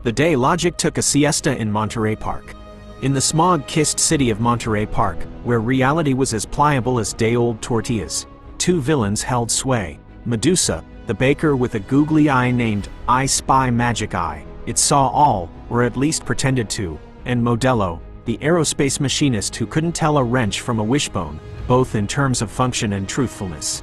The day Logic took a siesta in Monterey Park. In the smog-kissed city of Monterey Park, where reality was as pliable as day-old tortillas, two villains held sway. Medusa, the baker with a googly eye named I Spy Magic Eye. It saw all, or at least pretended to, and Modelo, the aerospace machinist who couldn't tell a wrench from a wishbone, both in terms of function and truthfulness.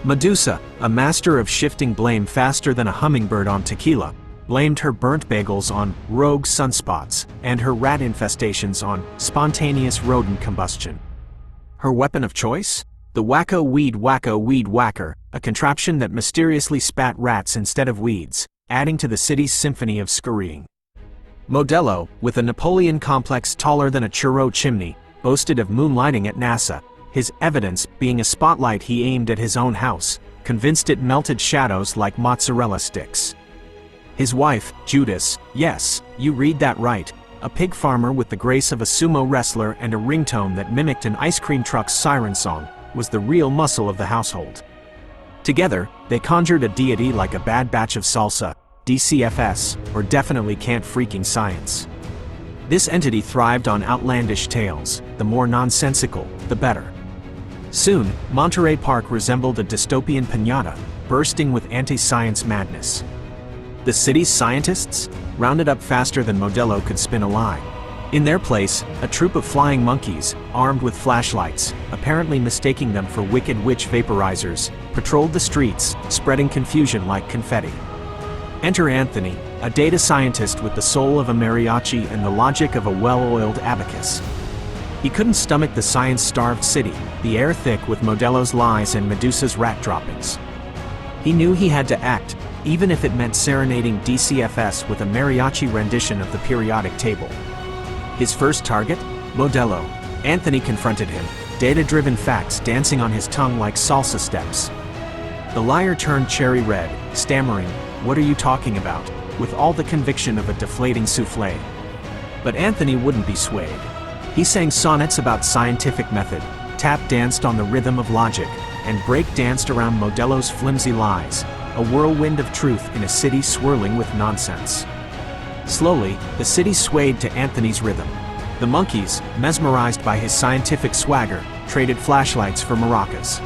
Medusa, a master of shifting blame faster than a hummingbird on tequila, blamed her burnt bagels on rogue sunspots and her rat infestations on spontaneous rodent combustion. Her weapon of choice? The wacko weed whacker, a contraption that mysteriously spat rats instead of weeds, adding to the city's symphony of scurrying. Modelo, with a Napoleon complex taller than a churro chimney, boasted of moonlighting at NASA, his evidence being a spotlight he aimed at his own house, convinced it melted shadows like mozzarella sticks. His wife, Judas, yes, you read that right, a pig farmer with the grace of a sumo wrestler and a ringtone that mimicked an ice cream truck's siren song, was the real muscle of the household. Together, they conjured a deity like a bad batch of salsa, DCFS, or definitely can't freaking science. This entity thrived on outlandish tales, the more nonsensical, the better. Soon, Monterey Park resembled a dystopian piñata, bursting with anti-science madness. The city's scientists? Rounded up faster than Modelo could spin a lie. In their place, a troop of flying monkeys, armed with flashlights, apparently mistaking them for Wicked Witch vaporizers, patrolled the streets, spreading confusion like confetti. Enter Anthony, a data scientist with the soul of a mariachi and the logic of a well-oiled abacus. He couldn't stomach the science-starved city, the air thick with Modelo's lies and Medusa's rat droppings. He knew he had to act, even if it meant serenading DCFS with a mariachi rendition of the periodic table. His first target? Modelo. Anthony confronted him, data-driven facts dancing on his tongue like salsa steps. The liar turned cherry red, stammering, "What are you talking about?" with all the conviction of a deflating soufflé. But Anthony wouldn't be swayed. He sang sonnets about scientific method, tap-danced on the rhythm of logic, and break-danced around Modelo's flimsy lies, a whirlwind of truth in a city swirling with nonsense. Slowly, the city swayed to Anthony's rhythm. The monkeys, mesmerized by his scientific swagger, traded flashlights for maracas.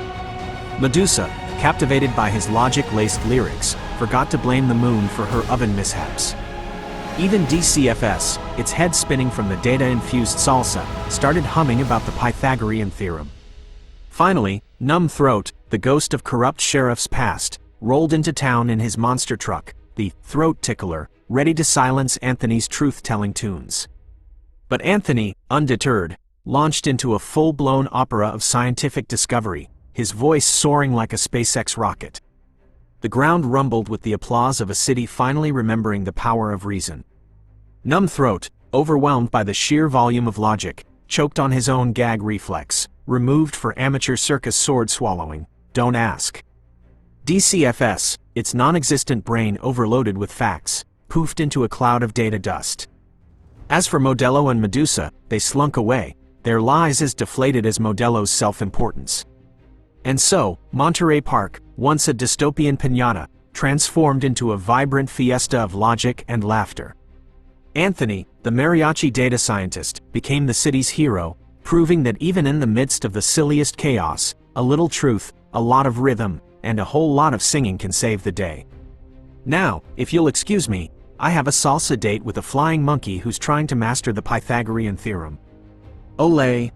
Medusa, captivated by his logic-laced lyrics, forgot to blame the moon for her oven mishaps. Even DCFS, its head spinning from the data-infused salsa, started humming about the Pythagorean theorem. Finally, Numb Throat, the ghost of corrupt sheriff's past, rolled into town in his monster truck, the throat tickler, ready to silence Anthony's truth-telling tunes. But Anthony, undeterred, launched into a full-blown opera of scientific discovery, his voice soaring like a SpaceX rocket. The ground rumbled with the applause of a city finally remembering the power of reason. Numb Throat, overwhelmed by the sheer volume of logic, choked on his own gag reflex, removed for amateur circus sword swallowing, don't ask. DCFS, its non-existent brain overloaded with facts, poofed into a cloud of data dust. As for Modelo and Medusa, they slunk away, their lies as deflated as Modelo's self-importance. And so, Monterey Park, once a dystopian piñata, transformed into a vibrant fiesta of logic and laughter. Anthony, the mariachi data scientist, became the city's hero, proving that even in the midst of the silliest chaos, a little truth, a lot of rhythm, and a whole lot of singing can save the day. Now, if you'll excuse me, I have a salsa date with a flying monkey who's trying to master the Pythagorean theorem. Olé!